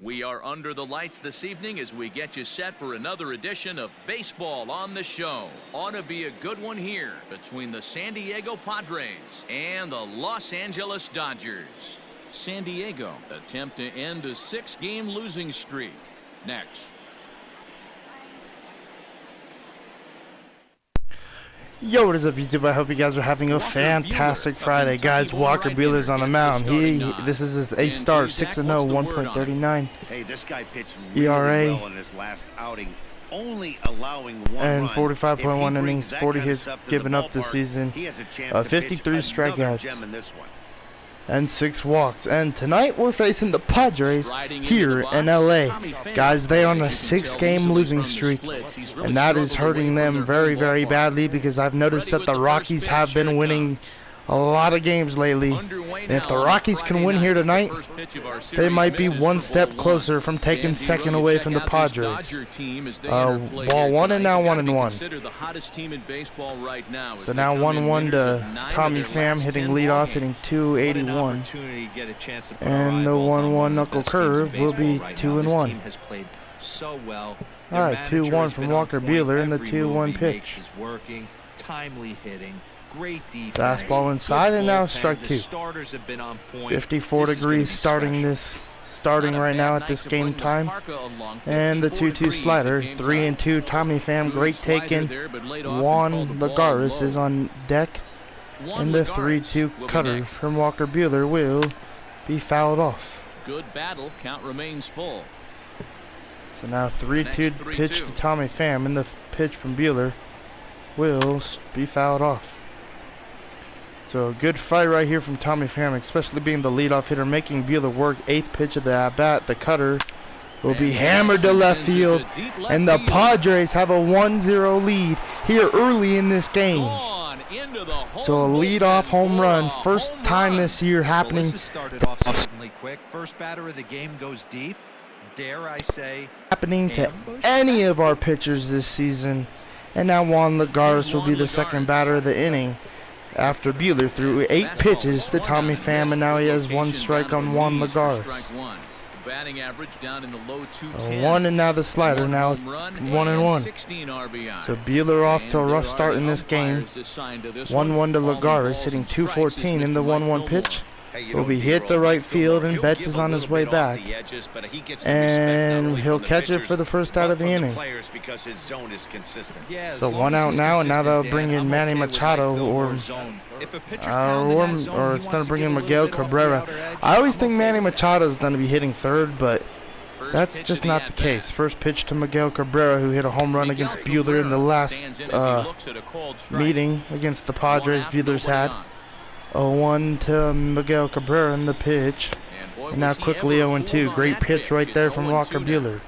We are under the lights this evening as we get you set for another edition of Baseball on the Show. Ought to be a good one here between the San Diego Padres and the Los Angeles Dodgers. San Diego attempt to end a 6-game losing streak. Next. Yo, what is up, YouTube? I hope you guys are having a fantastic Friday. Guys, Walker Buehler's on the mound. This is his 8th start, 6-0, 1.39 Hey, this guy pitched ERA, really well in his last outing, only allowing one and run. 45.1 innings, 40 hits given up this season, 53 strikeouts, and 6 walks. And tonight we're facing the Padres here in LA. Guys, they are on a 6-game losing streak, and that is hurting them very, very badly because I've noticed that the Rockies have been winning a lot of games lately. And if the Rockies can win here tonight, they might be one step closer from taking second away from the Padres. Ball 1 and now 1-1. So now 1-1 to Tommy Pham hitting leadoff, hitting 281. And the 1-1 knuckle curve will be 2-1. Alright, 2-1 from Walker Buehler and the 2-1 pitch. Timely hitting. Great defense. Fastball inside and now strike 2. 54 degrees starting right now at this game time. And the 2-2 slider, 3-2 Tommy Pham, great taken. Juan Lagares is on deck. And the 3-2 cutter from Walker Buehler will be fouled off. Good battle, count remains full. So now 3-2 pitch to Tommy Pham, and the pitch from Buehler will be fouled off. So a good fight right here from Tommy Pham, especially being the leadoff hitter, making Buehler work. 8th pitch of the at-bat. The cutter will be hammered to left field, and the Padres have a 1-0 lead here early in this game. So a leadoff home run, first time this year happening. Started off certainly quick. First batter of the game goes deep. Dare I say, happening to any of our pitchers this season. And now Juan Lagares will be the second batter of the inning, after Buehler threw 8 pitches to Tommy Pham, and now he has 1 strike on Juan Lagares. A 1 and now the slider, now 1-1. So Buehler off to a rough start in this game. 1-1 to Lagares, hitting 214 in the 1-1 pitch. Will be hit to right field, and Betts is on his way back, and he'll catch it for the first out of the inning. So 1 out now, and now they'll bring in Manny Machado, or it's going to bring in Miguel Cabrera. I always think Manny Machado is going to be hitting third, but that's just not the case. First pitch to Miguel Cabrera, who hit a home run against Buehler in the last meeting against the Padres Buehler's had. 0-1 to Miguel Cabrera in the pitch. And now quickly 0-2. Great pitch right there from Walker Buehler.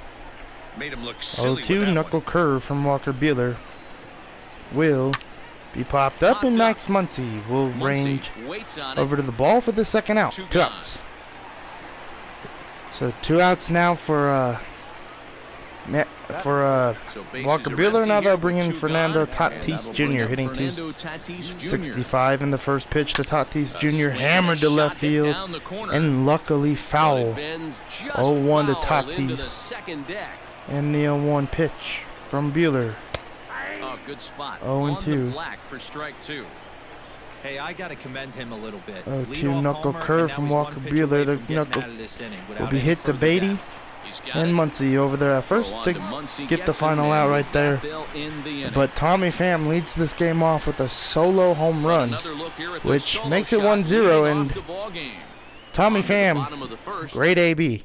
0-2 knuckle curve from Walker Buehler will be popped up, and Max Muncy will range over to the ball for the second out. 2 outs. So 2 outs now for Walker Buehler. Now they'll bring in Fernando Tatis Jr. hitting 265 in the first pitch to Tatis Jr. Hammered to left field and luckily foul. 0-1 to Tatis. And the 0-1 pitch from Buehler. 0-2. Hey, I got to commend him a little bit. 0-2 knuckle curve from Walker Buehler. The knuckle will be hit to Beatty and Muncy over there at first to get the final out right there. But Tommy Pham leads this game off with a solo home run, which makes it 1-0, and Tommy Pham, great AB.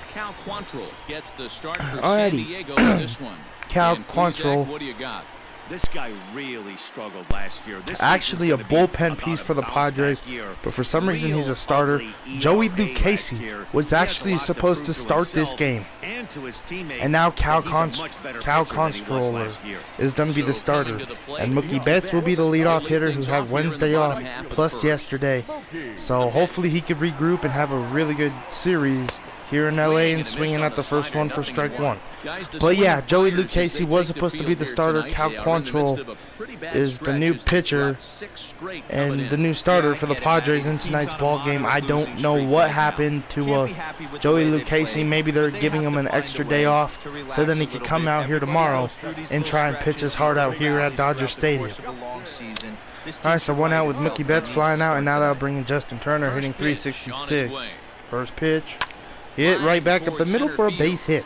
Cal Quantrill gets the start for San Diego in this one. Cal Quantrill, what do you got? This guy really struggled last year. Actually a bullpen piece for the Padres, but for some reason he's a starter. Joey Lucchesi was actually supposed to start this game, and now Cal Quantrill is going to be the starter, and Mookie Betts will be the leadoff hitter, who had Wednesday off plus yesterday. So hopefully he could regroup and have a really good series here in LA and swinging at the first one for strike one. But yeah, Joey Lucchesi was supposed to be the starter. Cal Quantrill is the new pitcher and the new starter for the Padres in tonight's ball game. I don't know what happened to Joey Lucchesi. Maybe they're giving him an extra day off so then he could come out here tomorrow and try and pitch his heart out here at Dodger Stadium. Alright, so 1 out with Mookie Betts flying out, and now that'll bring in Justin Turner hitting 366. First pitch. Hit right back up the middle for a base hit.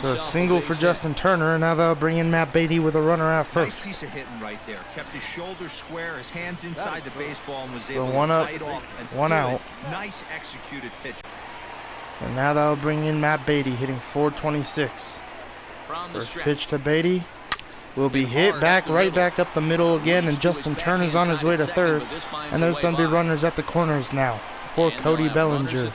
So a single for Justin Turner, and now they'll bring in Matt Beatty with a runner out first. Nice piece of hitting right there. Kept his shoulders square, his hands inside the baseball, and was able So to 1 up, fight off. 1 out. Nice executed pitch. And now they'll bring in Matt Beatty hitting 426. First pitch to Beatty will be hit right back up the middle again, and Justin Turner's on his way to third, and there's going to be runners at the corners now for Cody Bellinger.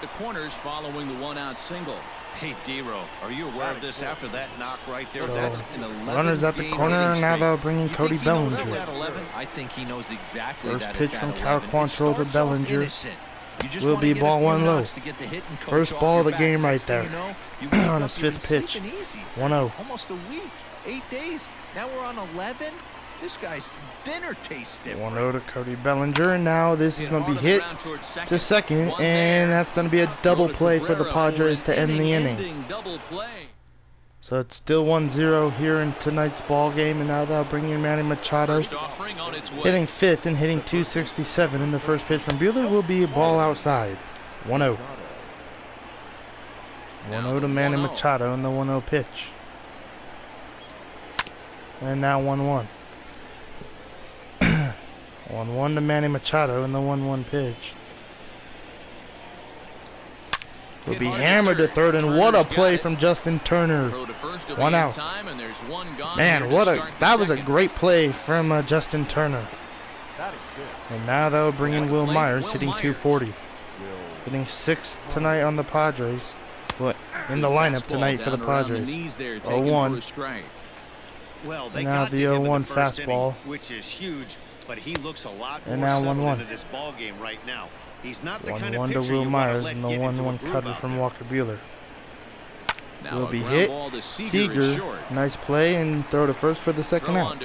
Hey, D-Row, are you aware of this after that knock right there? So, that's an 11 runners at the corner, and now they'll bring in Cody Bellinger. I think he knows exactly First that pitch it's from at Cal 11. Quantrill to Bellinger. Will Will be ball 1 low. First ball of the game right there. On his 5th pitch. 1-0. Almost a week, 8 days. Now we're on 11. This guy's dinner tastes different. 1-0 to Cody Bellinger, and now this is going to be hit to second, and that's going to be a double play for the Padres to end the inning. So it's still 1-0 here in tonight's ball game, and now they'll bring in Manny Machado hitting 5th and hitting 267, and the first pitch from Buehler will be a ball outside. 1-0. 1-0 to Manny Machado in the 1-0 pitch. And now 1-1. 1-1 to Manny Machado in the 1-1 pitch. Will be hammered to third, and what a play from Justin Turner. 1 out. Man, that was a great play from Justin Turner. And now they'll bring in Will Myers hitting 240. Hitting 6th tonight on the Padres. In the lineup tonight for the Padres. 0-1. Well, they now got the to him 0-1 in the first fastball. inning, which is huge, but he looks a lot And more now settled 1-1. into this ball game right now. He's not the kind of 1-1 pitcher to Will you Myers want and to the let get into a 1-1 groove cutter out from there. Walker Buehler. Will be hit. Seager, nice play, and throw to first for the second out.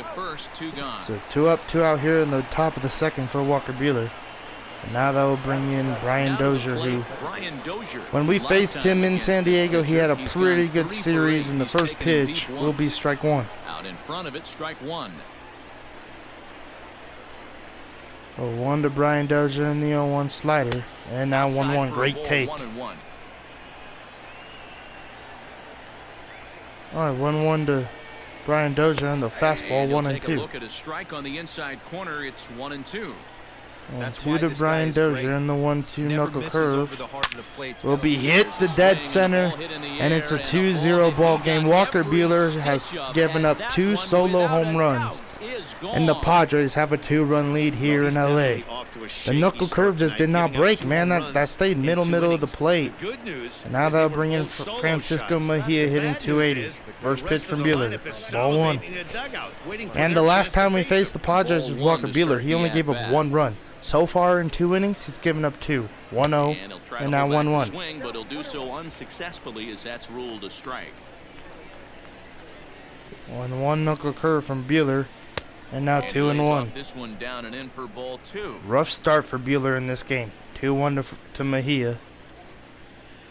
So 2 up, 2 out here in the top of the second for Walker Buehler. And now that will bring in Brian Dozier, who, when we faced him in San Diego, he had a pretty good series, and the first pitch will be strike 1. Out in front of it, strike 1. 0-1 to Brian Dozier in the 0-1 slider, and now 1-1. Great take. 1-1. All right, 1-1 to Brian Dozier on the fastball, 1-2. Look at a strike on the inside corner. It's 1-2. 1-2 to Brian Dozier and the 1-2 knuckle curve will be hit to dead center, and it's a 2-0 ball game. Walker Buehler has given up 2 solo home runs, and the Padres have a 2-run lead here in LA. The knuckle curve just did not break, man. That stayed middle of the plate. And now they'll bring in Francisco Mejia hitting 280. First pitch from Buehler, ball 1. And the last time we faced the Padres with Walker Buehler, he only gave up 1 run. So far in 2 innings, he's given up 2. 1-0, and now 1-1. Swing, but he'll do so unsuccessfully as that's ruled a strike. 1-1 knuckle curve from Buehler, and now 2-1. This one down and in for ball 2. Rough start for Buehler in this game. 2-1 to Mejia.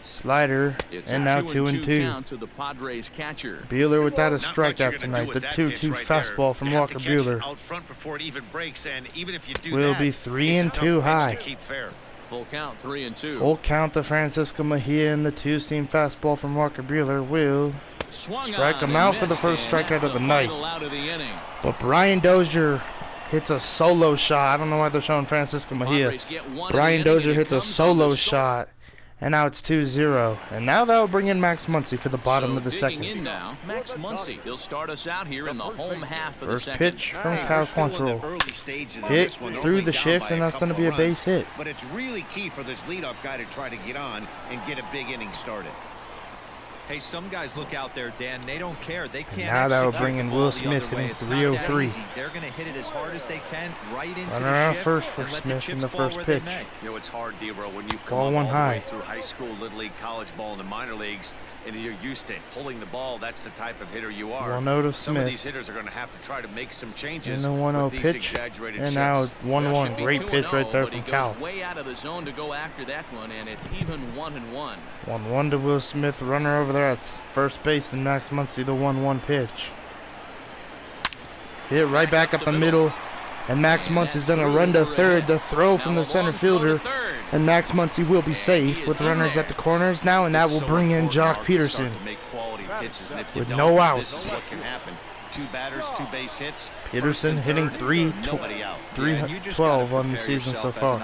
Slider, and now 2-2. Count to the Padres catcher. Buehler without a strikeout tonight. The 2-2 fastball from Walker Buehler will be 3-2 high. Full count, 3-2. Full count to Francisco Mejia, and the 2-seam fastball from Walker Buehler will strike him out for the first strikeout of the night. But Brian Dozier hits a solo shot. I don't know why they're showing Francisco Mejia. Brian Dozier hits a solo shot. And now it's 2-0. And now that'll bring in Max Muncy for the bottom of the second. In now, Max Muncy. He'll start us out here in the home half of the second. First pitch from Cal Quantrill. Hit through the shift, and that's going to be a base hit. But it's really key for this leadoff guy to try to get on and get a big inning started. Hey, some guys look out there, Dan. They don't care. They can't. Now that will bring in Will Smith hitting 303. They're going to hit it as hard as they can, right into Runner the out shift, first for and let Smith the in the chips fall first where they pitch. may. You know, it's hard, D-Bro, when you've come Ball up one all high. the way through high school, Little League, college ball, and the minor leagues, and you're used to pulling the ball. That's the type of hitter you are. 1-0 to Some of Smith. these hitters are going to have to try to make some In changes the with 1-0 these pitch. exaggerated And shifts. now Well, 1-1. should be Great pitch 2-0, right there but from he Cal. goes way out of the zone to go after that one, and it's even 1-1. 1-1 to Will Smith. Runner over there at first base, and Max Muncy the 1-1 pitch. Hit right back up the middle, and Max Muncy's done a run to third. The throw from the center fielder, and Max Muncy will be safe with runners at the corners now, and that will bring in Jock Peterson with no outs. What can happen? 2 batters, 2 base hits. Peterson hitting Nobody out. 312 on the season so far.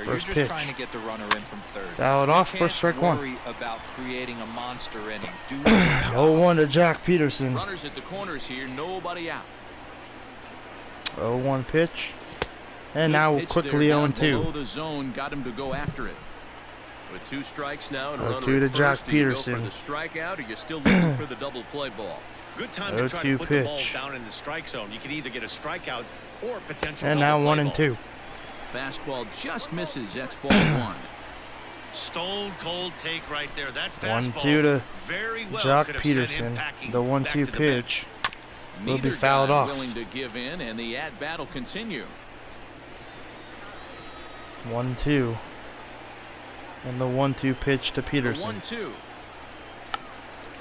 First pitch. Trying to get the runner in from third. Fouled off for strike one. Worry about creating a monster inning. 0-1 to Jock Peterson. Runners at the corners here, nobody out. 0-1 pitch. And Good now pitch quickly there down 0-2. below the zone, got him to go after it. With 2 strikes now and a 0-2 runner to at Jock first, do you go Peterson. for the strikeout, or you're still looking for the double play ball? Good time to try to 0-2 put the ball pitch. down in the strike zone. You can either get a strikeout or potential And double now play 1-2. ball. Fastball just misses. That's ball 1. Stone cold take right there. That 1-2 fastball to very well Jock could have sent him Peterson. packing The back 1-2 to the bench. pitch will be Neither fouled guy off. willing to give in, and the at-bat will continue. 1-2. And the 1-2 pitch to The Peterson. 1-2.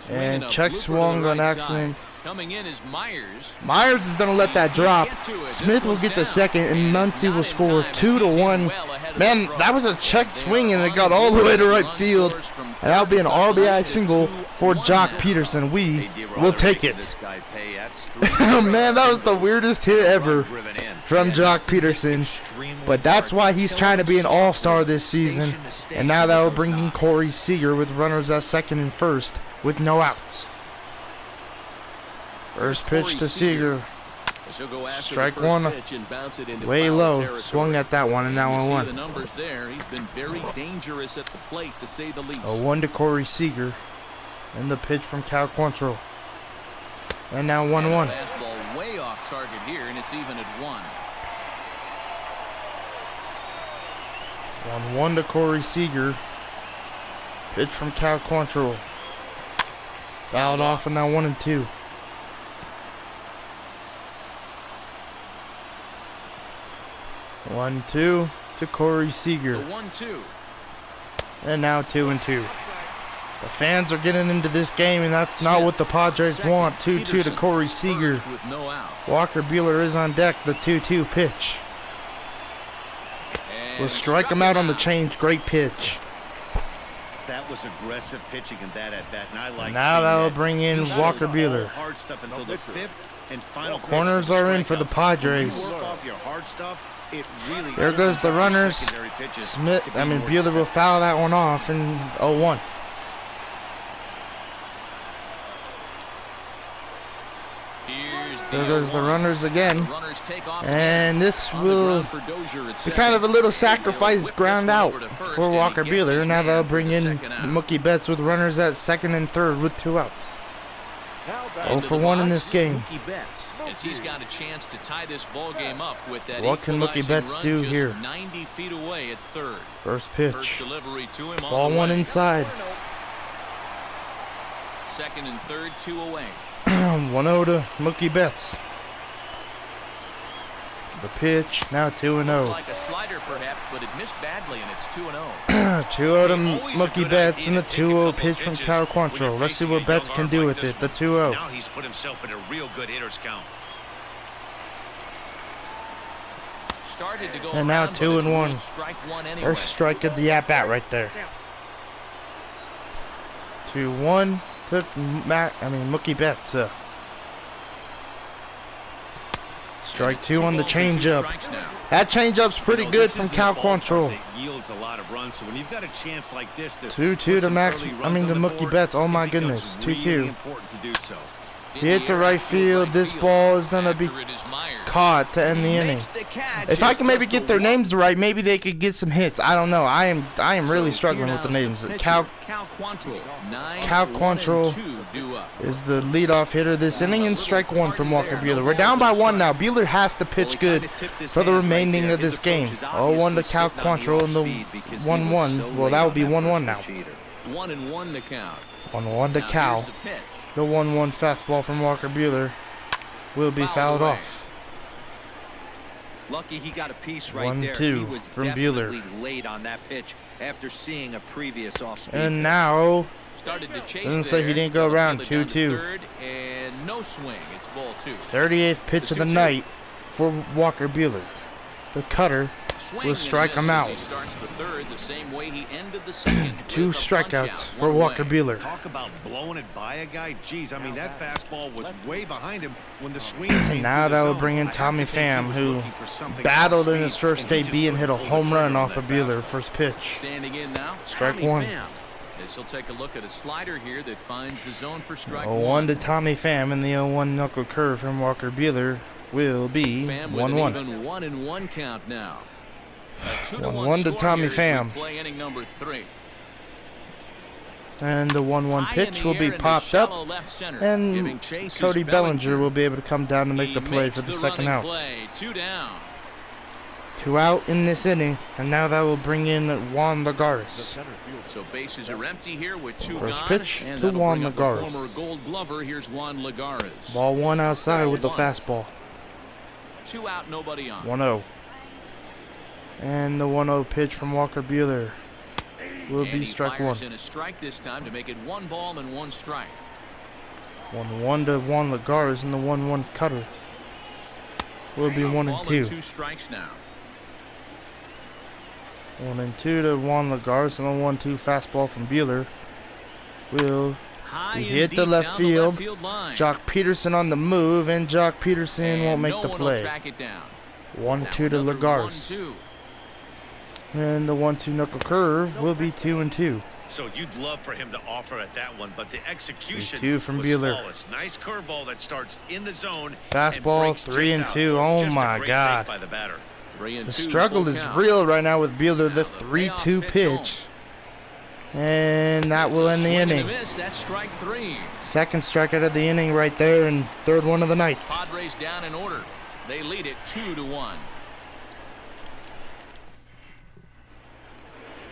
And check swung on accident. Coming in is Myers. Myers is going to let that drop. Get to it. Smith This will one's get the down. second, and And it's Muncy not will in score time as 2-1. he's even well ahead of the Man, throw. that was a check They swing, are and it on got the all the board. way to right Run field. scores from And that'll be an third to RBI to single for 2-1 Jock now. Peterson. We Hey, D-Roll, will they're take making it. this guy pay. That's Oh, man, that was the singles. weirdest hit ever Run-driven in. from Jock Peterson. But that's why he's trying to be an all-star this season. And now that will bring in Corey Seager with runners at second and first with no outs. First pitch to Seager. He'll go after Strike the first one. pitch and bounce it into Way foul low. territory. Swung at that one, and now You see 1-1. the numbers there. He's been very dangerous at the plate, to say the least. 0-1 to Corey Seager. And the pitch from Cal Quantrill. And now 1-1. Fastball way off target here, and it's even at 1. 1-1 to Corey Seager. Pitch from Cal Quantrill. Fouled off, and now 1-2. 1-2 to Corey The Seager. 1-2. And now 2-2. The fans are getting into this game, and that's not what the Padres Second, want. 2-2 to Peterson, Corey Seager. first with no outs. Walker Buehler is on deck. The 2-2 pitch. And We'll strike him out on the change. Great pitch. That was aggressive pitching in that at bat, and I like. Now seeing that'll that. bring in You Walker showed Buehler. all hard stuff until the 5th and final pitch Corners for the are in for the strikeout. Padres. When you work off your hard stuff, it really There goes the opens up your runners. secondary pitches Smith, to be I mean more Buehler will foul that one off in 0-1. Here's There goes the 0-1. runners The again. runners take off And this on the will ground for Dozier at be second. kind of a little And they'll sacrifice whip ground this one out over to first, for and he Walker gets Buehler. his Now man they'll for bring the in second out. Mookie Betts with runners at second and third with 2 outs. Into 0 for the 1 in box, this game. Mookie Betts, as he's got a chance to tie this ball game up with that What can Mookie equalizing Betts run do just here? 90 feet away at third. First First pitch. delivery to him on Ball the 1 way. inside. Second and third, 2 away. 1-0 to Mookie Betts. The pitch, now 2-0. Like a slider perhaps, but it missed badly, and it's 2-0. 2-0 to Always a Mookie good Betts idea and the to take a 2-0 couple pitch from pitches Cal when you're Quantrill. Let's see facing what a Betts young can arm do like with this it. The one. 2-0. Now he's put himself in a real good hitter's count. Started to go And now around, but 2 it's and 1. ruled strike one anyway. First strike of the at-bat right there. 2-1 to Mookie Betts. Strike 2 on the Balls and 2 changeup. strikes now. That changeup's pretty You know, good this from is the Cal ballpark Quantrill. that yields a lot of runs. So when you've got a chance like this to 2-2 put to some Max. early I runs mean on to the Mookie board, Betts. Oh my it becomes goodness. really 2-2. important to do so. In Hit the to air right out field. right This field. ball is gonna be After it is Myers. caught to end the inning. If I can maybe get their names right, maybe they could get some hits. I don't know. I am really struggling with the names. Cal Quantrill is the leadoff hitter this inning, and strike one from Walker Buehler. We're down by one now. Buehler has to pitch good for the remaining of this game. 0-1 to Cal Quantrill in the 1-1. Well, that would be 1-1 now. 1-1 to count. 1-1 to Cal. The 1-1 fastball from Walker Buehler will be fouled off. Lucky he got a piece right there. 1-2 He was from definitely Buehler. late on that pitch after seeing a previous off-speed. And now, Started to chase doesn't say he didn't go around. 2-2. And no swing. It's ball 2. 38th pitch of the night for Walker Buehler. The cutter will strike him out. He starts the third the same way he ended the second. 2 strikeouts for Walker Buehler. Talk about blowing it by a guy. Jeez, I mean, that fastball was way behind him when the swing. Now that will bring in Tommy Pham, who battled in his first AB and hit a home run off of Buehler. First pitch. Standing in now. Strike one. This will take a look at a slider here that finds the zone for strike 0-1 to Tommy Pham, and the 0-1 knuckle curve from Walker Buehler will be 1-1. 1-1 count now. 1-1 to Tommy Pham. Play inning number 3. And the 1-1 pitch will be popped up, and Cody Bellinger will be able to come down to make the play for the second out. 2 down. 2 out in this inning, and now that will bring in Juan Lagares. So bases are empty here with 2 First gone, pitch and to Juan bring up the Lagares. former Gold Glover. Here's Juan Lagares. Ball 1 outside with the fastball. 2 out, nobody on. 1-0. And the 1-0 pitch from Walker Buehler will be strike 1. In a strike this time to make it 1 ball and 1 strike. 1-1 to Juan Lagares, and the 1-1 cutter will be 1-2. 2 strikes now. 1-2 to Juan Lagares, and the 1-2 fastball from Buehler will hit the left field. Jock Peterson on the move, and Jock Peterson won't make the play. 1-2 to Lagares. And the 1-2 knuckle curve will be 2-2. So you'd love for him to offer at that one, but the execution 2 from was Buehler. flawless. Nice curveball that starts in the zone. Fastball 3-2. Oh my God. By the batter. The struggle is real right now with Buehler. The 3-2 pitch. And that will end the inning. That's strike 3. Second strikeout of the inning right there, and third one of the night. Padres down in order. They lead it 2-1.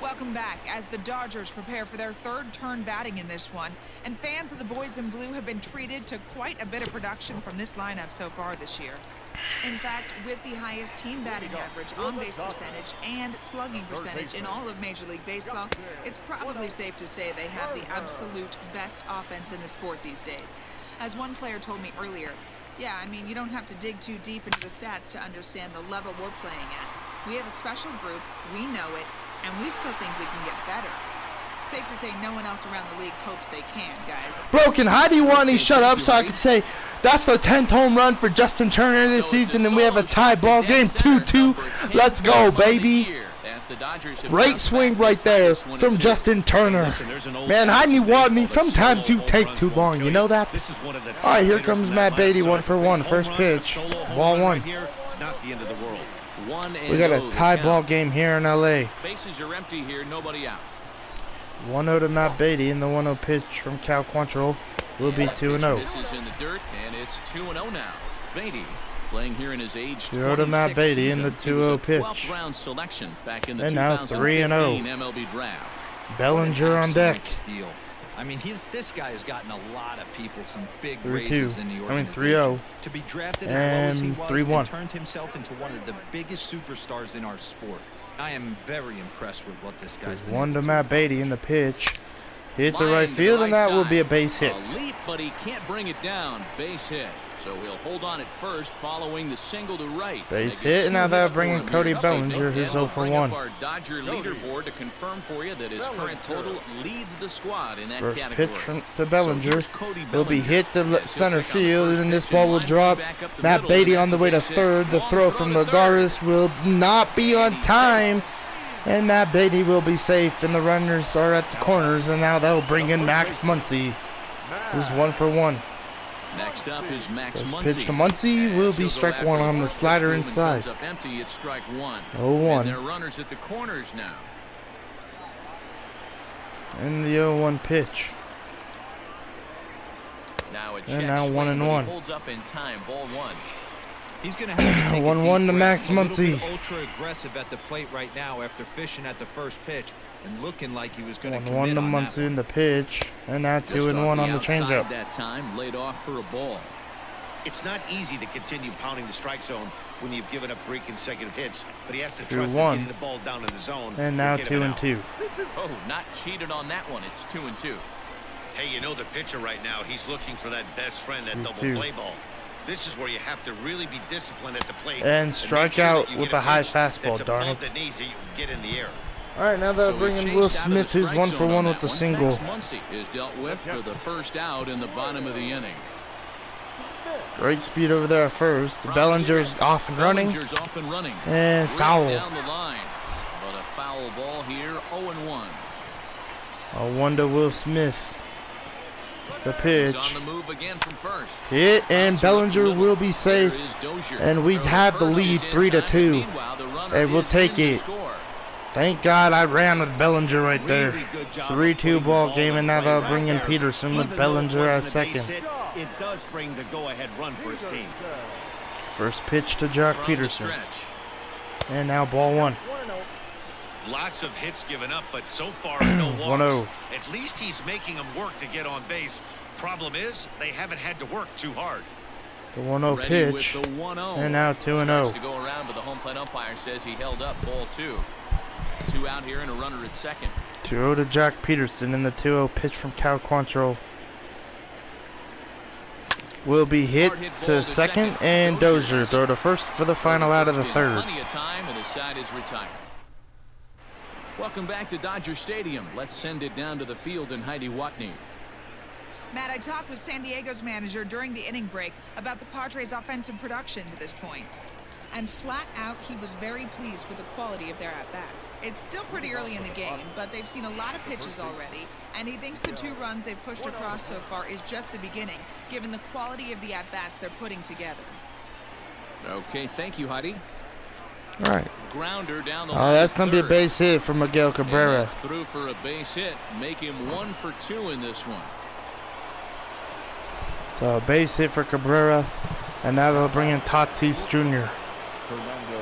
Welcome back as the Dodgers prepare for their third turn batting in this one. And fans of the boys in blue have been treated to quite a bit of production from this lineup so far this year. In fact, with the highest team batting average, on-base percentage, and slugging percentage in all of Major League Baseball, it's probably safe to say they have the absolute best offense in the sport these days. As one player told me earlier, yeah, I mean, you don't have to dig too deep into the stats to understand the level we're playing at. We have a special group, we know it, and we still think we can get better. Safe to say no one else around the league hopes they can, guys. Broken, how do you want me to shut up so I can say that's the 10th home run for Justin Turner this season, and we have a tie ball game 2-2. Let's go, baby. Great swing right there from Justin Turner. Man, how do you want me? Sometimes you take too long, you know that? All right, here comes Matt Beatty, 1-for-1. First pitch, ball 1. It's not the end of the world. We got a tie ball game here in L.A. Bases are empty here, nobody out. 1-0 to Matt Beatty, and the 1-0 pitch from Cal Quantrill will be 2-0. This is in the dirt, and it's 2-0 now. Beatty playing here in his age 2-0 to Matt Beatty in the 2-0 pitch. Round selection back in the and now 3-0. MLB draft. Bellinger on deck. Steal. I mean, this guy has gotten a lot of people some big 3-2. raises in the organization. 3-0. To be drafted as low as he was 3-1. and turned himself into one of the biggest superstars in our sport. I am very impressed with what this guy's been 1 to able Matt do. Beatty in the pitch. Hit to right field, and that will be a base hit. A leap, but he can't bring it down. Base hit. So he'll hold on at first following the single to right. Base hit, and now that'll bring in Cody Bellinger, who's 0-for-1. Our Dodger leaderboard to confirm for you that his current total leads the squad in that First category. pitch to Bellinger will be hit to center field, and this ball will drop. Matt Beatty on the way to third. The throw from Lagares will not be on time, and Matt Beatty will be safe, and the runners are at the corners, and now that'll bring in Max Muncy, who's 1-for-1. Next up is Max First Muncy. pitch to Muncy will be strike one on the slider inside. Comes up empty, it's strike one. 0-1. And there are runners at the corners now. And the 0-1 pitch. Now a check And now swing, 1-1. but he holds up in time. Ball one. He's going to have to take 1-1 to Max Muncy. Ultra aggressive at the plate right now after fishing at the first pitch and looking like he was going to 1-1 commit to on that Muncy in the pitch. And now 2-1 on the changeup. That time laid off for a ball. It's not easy to continue pounding the strike zone when you've given up 3 consecutive hits, but he has to trust that 2-1. getting the ball down in the zone. And now 2-2. Oh, not cheated on that one. It's 2-2. Hey, you know the pitcher right now, he's looking for that best friend, that 2-2. double play ball. This is where you have to really be disciplined at the plate. And strike make sure out that you with get a high pitch fastball, that's darn above it. the knees that you can get in the air. Alright, now they'll bring in Will Smith, who's 1 for 1 with the single. Max Muncy is dealt with for the first out in the bottom of the inning. Great speed over there at first. Bellinger's off and running. Bellinger's off and running. And Ripped foul. down the line. But a foul ball here, 0-1. A 1 to Will Smith. The He's pitch. on the move again from first. Hit, and Bellinger will be safe. There is Dozier. And we have the lead 3-2. Meanwhile, the runner And we'll is take in to it. score. Thank God I ran with Bellinger right there. Really good job of 3-2 putting the ball ball game, in and now play they'll right bring in there. Peterson with Even though it Bellinger at wasn't a base second. hit, it does bring the go-ahead run for his team. First pitch to Jock From the Peterson. stretch. And now ball 1. Lots of hits given up, but so far no walks. 1-0. At least he's making them work to get on base. Problem is, they haven't had to work too hard. The 1-0 Ready with pitch. the 1-0. And now Starts 2-0. to go around, but the home plate umpire says he held up. Ball 2. 2 out here and a runner at second. 2-0 to Jock Peterson, and the 2-0 pitch from Cal Quantrill will be hit Hard hit ball to second, and Dozier throw to first for the final out of the third. Plenty of time, and the side is retired. Welcome back to Dodger Stadium. Let's send it down to the field in Heidi Watney. Matt, I talked with San Diego's manager during the inning break about the Padres' offensive production to this point. And flat out, he was very pleased with the quality of their at-bats. It's still pretty early in the game, but they've seen a lot of pitches already, and he thinks the 2 runs they've pushed across so far is just the beginning, given the quality of the at-bats they're putting together. Okay, thank you, Heidi. All right. Grounder down the Oh, line. that's going to be a third. base hit for Miguel And Cabrera. that's through for a base hit. Make him 1 for 2 in this one. So a base hit for Cabrera, and now they'll bring in Tatis Jr.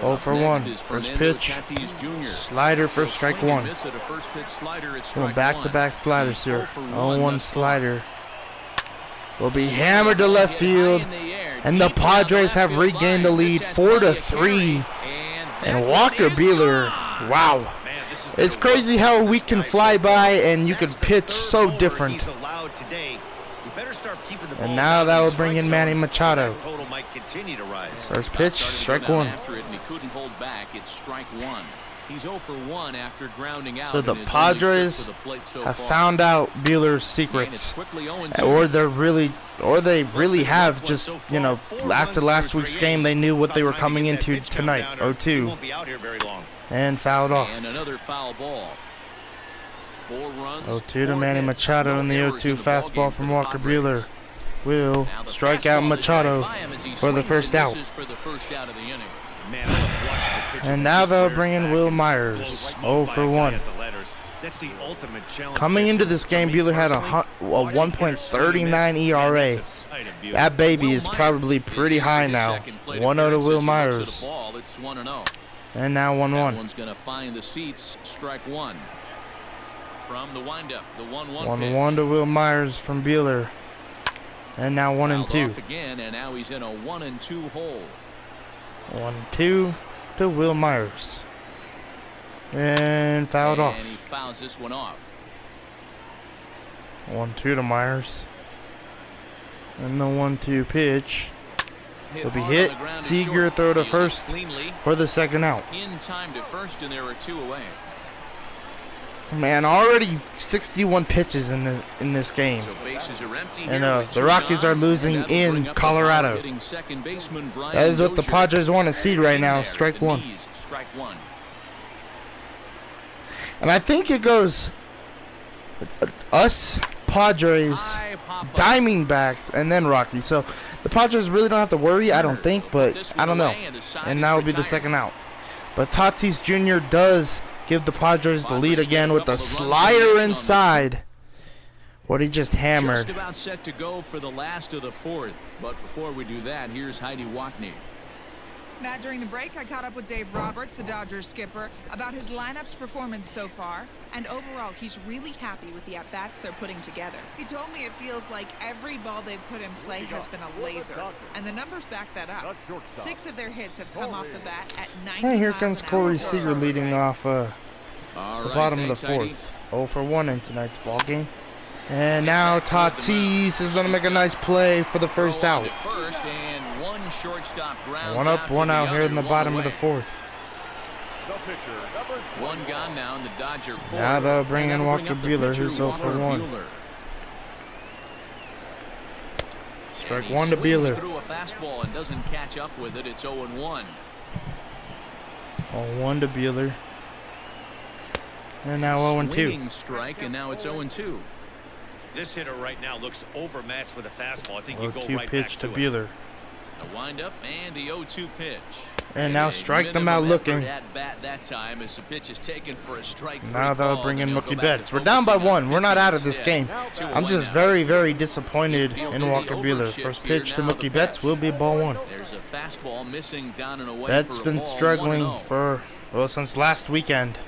0 for Next 1. is First Fernando pitch, Tatis Jr. slider for So strike swing and 1. miss at a first pitch slider at Going strike back-to-back 1. sliders He's here. 0 for 0-1 thus far. slider will be Swing hammered to ball left hit field, high in the air, and the deep down the Padres left have field regained the line. lead This has 4 to plenty of 3. carry, And that Walker one is Buehler, gone. wow. Man, this has been It's a crazy rough how one a for week this can guy fly so far. by and you can That's the pitch third so homer different. he's allowed today. You better start keeping the ball And now down that in will the bring strike in Manny zone, Machado. and that total might continue to rise. First pitch, Started to go strike down 1. After it, and he couldn't hold back. It's strike 1. He's 0 for 1 after grounding out. So the in his only Padres trip to the plate so have far. found out Buehler's And it's secrets, quickly 0-2. or they really have just, you know, after last week's game, they knew what they were coming into tonight. He 0-2 won't be out here very long. and fouled off. And another foul ball. 4 runs. 0-2 to 4 Manny hits, Machado, no and the errors 0-2 in the ballgame fastball for from the Walker Padres. Buehler will Now the strike out fastball is Machado right by him as he for the swings first and out. misses for the first out of the inning. Man, I love watching the pitchers And now of these they'll players bring in back Will and Myers, blow right 0 by for a guy 1. at the letters. That's the ultimate challenge. Coming into pitcher. this game, For me Buehler had a personally, watching 1.39 hitters ERA. man, that's a sight of beauty. That baby Will is Myers probably is pretty in for high his now. second plate 1-0 to appearance Will as he looks Myers. at a ball. It's 1-0. And now That 1-1. one's going to find the seats. Strike 1. From the windup, the 1-1 1-1 to Will Myers from Buehler. And now 1-2. Off again, and now he's in a 1-2 hole. 1-2 to Will Myers. And fouled And he off. fouls this one off. 1-2 to Myers. And the 1-2 pitch will be hard hit. on the ground to Seager short. throw to Fielded first cleanly. for the second out. In time to first, and there were 2 away. Man, already 61 pitches in this game. So bases are empty And here with the 2 Rockies gone, are losing and that'll in bring up the Colorado. hard-hitting second baseman Brian That is what the Dozier. Padres want to see right In now. there, Strike the 1. knees, strike 1. And I think it goes us Padres, Diamondbacks, and then Rockies. So the Padres really don't have to worry, I don't think, but I don't know. And now will be the second out. But Tatis Jr. does give the Padres the lead again with a slider inside. What he just hammered. Just about set to go for the last of the fourth. But before we do that, here's Heidi Wackney. Matt, during the break, I caught up with Dave Roberts, the Dodgers skipper, about his lineup's performance so far. And overall, he's really happy with the at-bats they're putting together. He told me it feels like every ball they've put in play has been a laser. And the numbers back that up. 6 of their hits have come off the bat at 90 And here miles comes an Corey hour. Seager leading off the bottom of the Heidi. fourth. 0 for 1 in tonight's ball game. And now Tatis is going to make a nice play for the first out. First and one shortstop grounds One up, one out here in the one bottom of away. the fourth. One gone now in the Dodger fourth. Now they'll bring in And that'll Walker up the Buehler, pitcher, who's 0 for Walker 1. Buehler. Strike And he one to swings Buehler. through a fastball and doesn't catch up with it. It's 0-1. 0-1 to Buehler. And now 0-2. Swinging strike, and now it's 0-2. This hitter right now looks overmatched with a fastball. I think you go 0-2 right pitch back to to it. Buehler. A windup and the 0-2 pitch. And now a strike them out minimum looking. effort at bat that time as the pitch is taken for a strike. Now they'll call, bring and in he'll go Mookie back Betts. to We're down by focusing on 1. We're not pitching out of this instead. game. Two I'm away just now. very, very disappointed Infield in did Walker the Buehler. overshift First here, pitch to now the Mookie Betts pitch. will be ball 1. There's a fastball missing down and away. Betts for a been ball, struggling 1-0. for, well, since last weekend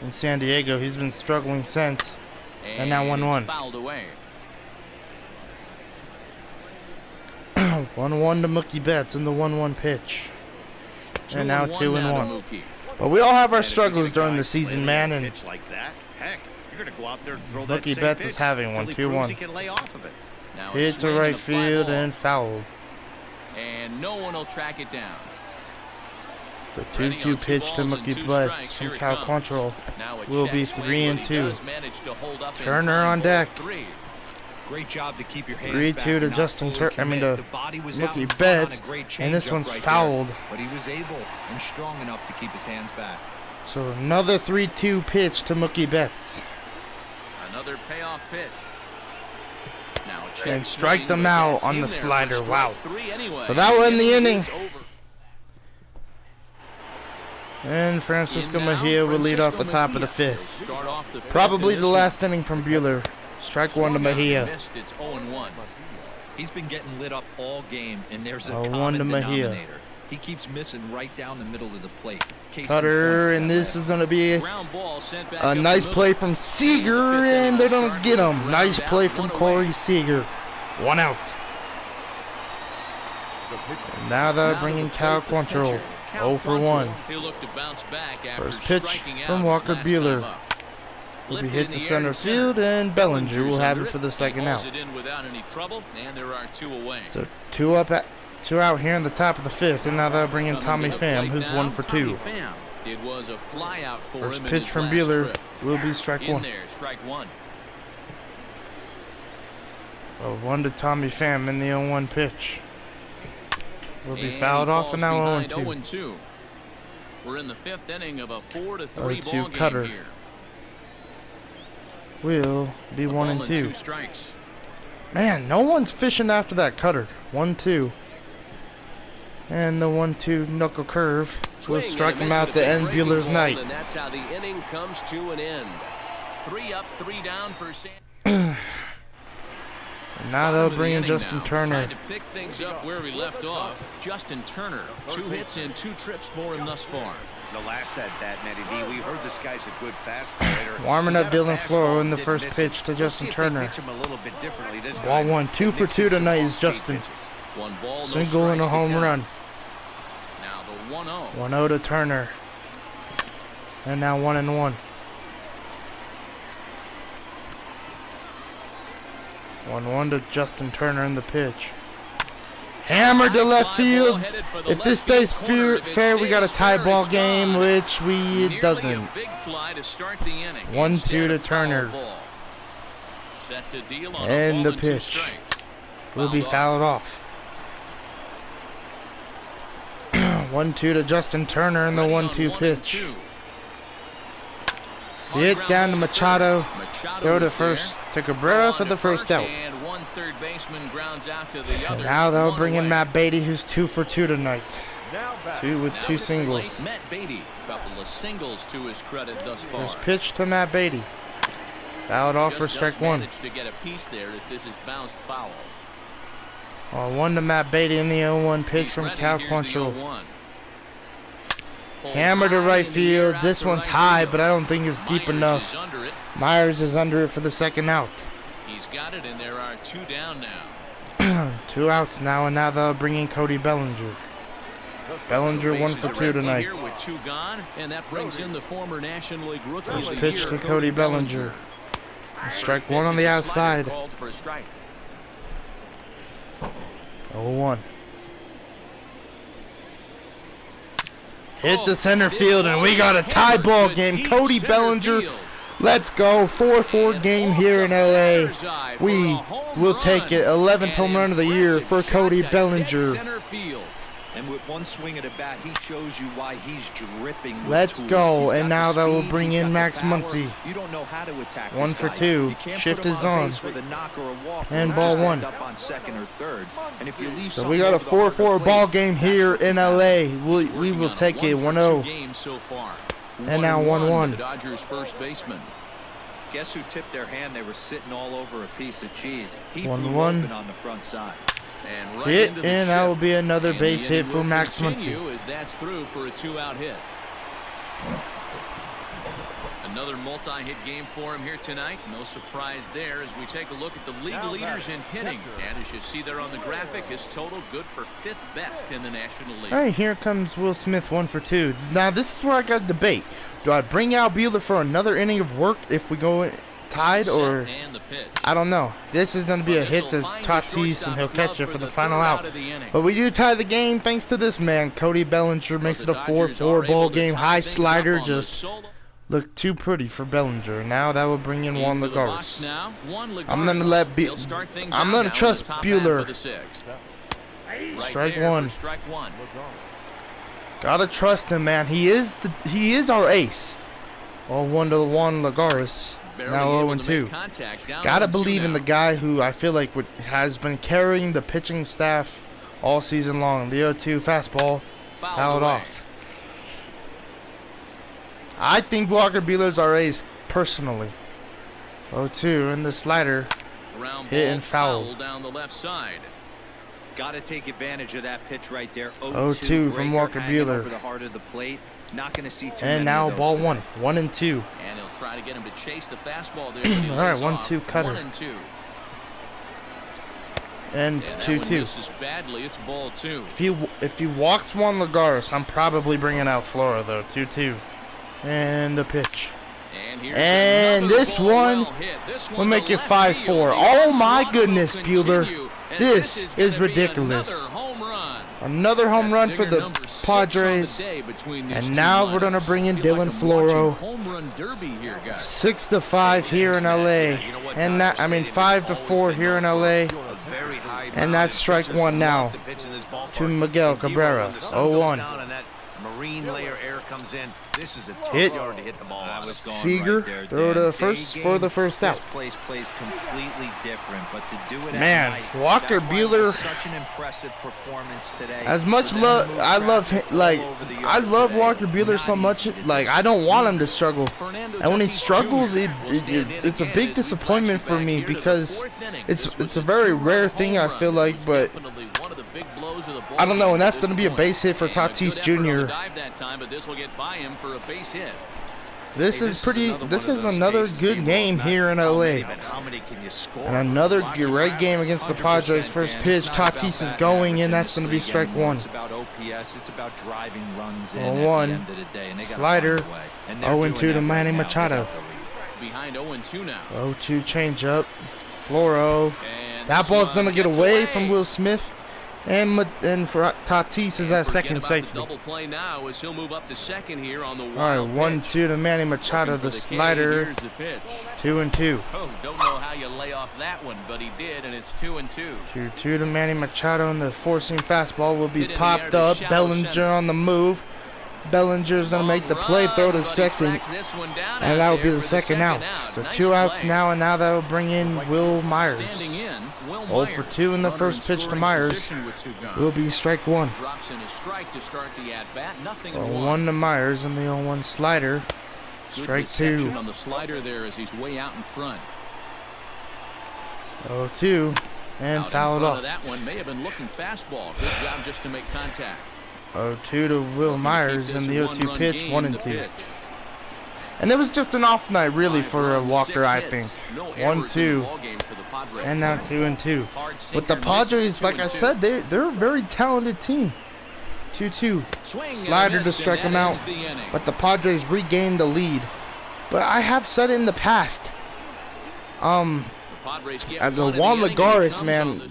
in San Diego. He's been struggling since. And now 1-1. It's fouled away. 1-1 to Mookie Betts in the 1-1 pitch. And now 2-1 2-1. now to Mookie. But we all have our And if you struggles get a during guy the season, flailing man, a and pitch like that, heck, you're going to go out there and throw that Mookie same Betts pitch is having till one, he 2-1. proves he can lay off of it. Now a hit to swing right and a fly field ball. and fouled. And no one will track it down. The Ready 2-2 on 2 pitch to balls and Mookie 2 Betts strikes. from Here it Cal comes. Quantrill. Now a Will check be swing, 3 but and he 2. does manage to hold up in Turner time. on Ball deck. 3. Great job to keep your hands 3-2 back to and not Justin fully to commit. The body was out in Mookie front on Betts, a great and this changeup one's right there. fouled. But he was able and strong enough to keep his hands back. So another 3-2 pitch to Mookie Betts. Another payoff pitch. Now a check And strike swing, them but out that's on in the there for slider. strike Wow. 3 anyway. So that will end the inning. is over. And Francisco In now, Mejia will lead off the Francisco top of the Mejia. 5th. He'll start off the 5th Probably in the this last one. inning from Buehler. Strike 1 to Swung out and Mejia. missed. It's 0-1. He's been getting lit up all game, and there's a 1 common to Mejia. denominator. He keeps missing right down the middle of the plate. Case in Cutter, point, and that this last is going to be Ground ball sent back a up nice the play middle. from Seager, and they're going to get him. Nice play from Corey Seager. 1 out. And now they're bringing Cal Quantrill. 0 for 1. He'll look to bounce back after First pitch striking out from his Walker last Buehler. time up. Will be Lifted hit in to the air center field, and Bellinger will have it for the second out. It in without any trouble, and there are 2 away. So 2 out here in the top of the 5th, and now they'll bring in Tommy Pham, who's 1 for 2. Pham. It was a fly out for First him in pitch his from last Buehler trip. will be strike In 1. there, strike 1. A 1 to Tommy Pham in the 0-1 pitch. Will be And fouled he off, falls and now behind 0-2. 0-2. We're in the 5th inning of a 4-3 0-2 ball game Cutter. here. Will be A 1 ball and 2. 2 strikes. Man, no one's fishing after that cutter. 1-2. And the 1-2 knuckle curve will Swing strike and a him miss out at a to big end breaking Buehler's ball, night. And that's how the inning comes to an end. 3 up, 3 down for San. And now they'll bring in Justin Turner. Trying to pick things up where we left off. Justin Turner, 2 hits and 2 trips for him thus far. The last at that, Matty B, we heard this guy's a good fastball hitter. Warming He up got a Dylan fastball Floro in and the didn't first miss pitch it. to We'll Justin see if Turner. They pitch him a little bit differently this Ball time. 1, 2 for Mix 2 in some tonight is off-speed Justin. pitches. 1 ball, no Single and a strikes to home count. run. Now the 1-0. 1-0 to Turner. And now 1-1. 1-1 to Justin Turner in the pitch. Hammered to left field. If this stays fair, we got a tie ball game, which it doesn't. 1-2 to Turner. And the pitch will be fouled off. 1-2 to Justin Turner in the 1-2 pitch. Hit down to Machado. Throw to first to Cabrera for the first out. And one third baseman grounds out to the other. Now they'll bring in Matt Beatty, who's 2 for 2 tonight. 2 with 2 singles. Matt Beatty, couple of singles to his credit thus far. First pitch to Matt Beatty. Fouled off for strike 1. To get a piece there as this is bounced foul. 1 to Matt Beatty in the 0-1 pitch from Cal Quantrill. Hammer to right field. This one's high, but I don't think it's deep enough. Myers is under it for the second out. He's got it, and there are 2 down now. 2 outs now, and now they'll bring in Cody Bellinger. Bellinger 1 for 2 tonight. With 2 gone, and that brings in the former National League Rookie of the Pitch Year, to Cody Bellinger. Strike 1 on the outside. 0-1. Hit the center field, and we got a tie ball game. Cody Bellinger, let's go. 4-4 game here in LA. We will take it. 11th home run of the year for Cody Bellinger. And with one swing of the bat, he shows you why he's dripping with Let's tools. go. He's And got now the they will speed, bring he's in got the Max power. Muncy. You don't know how to attack 1 this for guy. 2. You can't Shift put him is on on. base with a knock or a walk. And Or ball just 1. end up on second or third. And if you leave So we got a 4-4 ball game here in LA. We will take it 1-0. And now 1-1. The Dodgers first baseman. Guess who tipped their hand? They were sitting all over a piece of cheese. He 1-1. flew open on the front side. And right Hit, into the and that will shift. be another And base the hit inning for will Max continue Muncy. as that's through for a 2-out hit. Another multi-hit game for him here tonight. No surprise there as we take a look at the league leaders in hitting. And as you see there on the graphic, his total good for 5th best in the National League. All right, here comes Will Smith 1 for 2. Now this is where I got a debate. Do I bring out Buehler for another inning of work if we go tied, or And the pitch. I don't know. This is going to be a hit to Tatis, and he'll catch it for the final out. But we do tie the game thanks to this man. Cody Bellinger makes it a 4-4 ball game. High slider, just looked too pretty for Bellinger. Now that will bring in Juan Lagares. I'm going to I'm going to trust Buehler. Strike 1. Gotta trust him, man. He is our ace. 0-1 to Juan Lagares. Now 0-2. Gotta believe in the guy who I feel like has been carrying the pitching staff all season long. The 0-2 fastball fouled off. I think Walker Buehler's our ace, personally. 0-2 and the slider hit and fouled. Down the left side. Got to take advantage of that pitch right there. 0-2 from Walker Buehler. Over the heart of the plate. Not going to see too and many now of those ball today. 1 and 2. And he'll try to get him to chase the fastball there. All right, 1-2 cutter. 1-2. And And 2-2. that one misses badly. It's ball 2. If he walks Juan Lagares, I'm probably bringing out Flora though. 2-2. And the pitch. Here's And another this ball one well hit. This will one make to it left 5-4. field. The Oh my onslaught goodness, will Buehler. continue, as This is gonna be ridiculous. another home run. Another home That's run digger for the number 6 Padres. on the day between these And two now we're gonna lineups. bring in Feel like Dylan I'm watching Floro. home run derby here, guys. 6-5 here in LA. And that 5-4 here in LA. And that's strike 1 now to Miguel Cabrera. 0-1. Marine layer air comes in. This is a tough Hit. yard to hit the ball. Seager throw to the first for the first out. This place plays completely different, but to do it Man, at night, Walker that's why it Buehler- was such an impressive performance today. As much For them love, to move I love traffic him, like all over the I yard love today. Walker Buehler so Not much. easy to Like do. I don't want him to struggle, Fernando and when he Tatis struggles, Jr. it, will stand in it's a again big as we disappointment flash for back me here to the because 4th inning. it's This was a very two-run rare home thing I run. feel like, It was but definitely one of the big blows of the ball I don't know, and at that's this going to be a point. base hit for And a good Tatis effort on the Jr. dive that time, but this will get by him for a base hit. This Hey, is pretty. another This one of is those another cases, good B-Roll, game not here in how LA. many, but how many can you score? And another Lots of great traffic. game against the 100%, Padres. First Dan. pitch, It's not about Tatis is batting going, average and in that's this going to be league strike anymore. 1. It's about OPS. It's about driving runs in 0-1. at the end of the day. And they gotta Slider. find a way. And they're 0-2 doing to that Manny right now Machado. without the lead. Behind 0-2 now. 0-2 changeup. Floro. And That this ball's one going to get gets away from Will Smith. And for Tatis is at Forget second about safely. the double play now as he'll move up to second here on the All wild right, 1-2 pitch. to Manny Machado. Looking The for K. slider. Here's the pitch. 2-2. Oh, don't know how you lay off that one, but he did, and it's 2-2. 2-2 to Manny Machado, and the forcing fastball will be Hit in the air popped to up. shallow Bellinger center. on the move. Bellinger's going to make the play, throw to second, and that will be the second out. So 2 outs now, and now that will bring in Will Myers. 0 for 2 in the first pitch to Myers. Will be strike 1. 0-1 to Myers, and the 0-1 slider. Strike 2. On the slider there as he's way out in front. 0-2, and fouled off. That one may have been looking fastball. Good job just to make contact. 0-2 to Will Myers, and the 0-2 pitch, 1-2. And it was just an off night, really, for Walker, I think. 1-2, and now 2-2. But the Padres, like I said, they're a very talented team. 2-2. Slider to strike him out, but the Padres regained the lead. But I have said it in the past. As a Juan Lagares, man,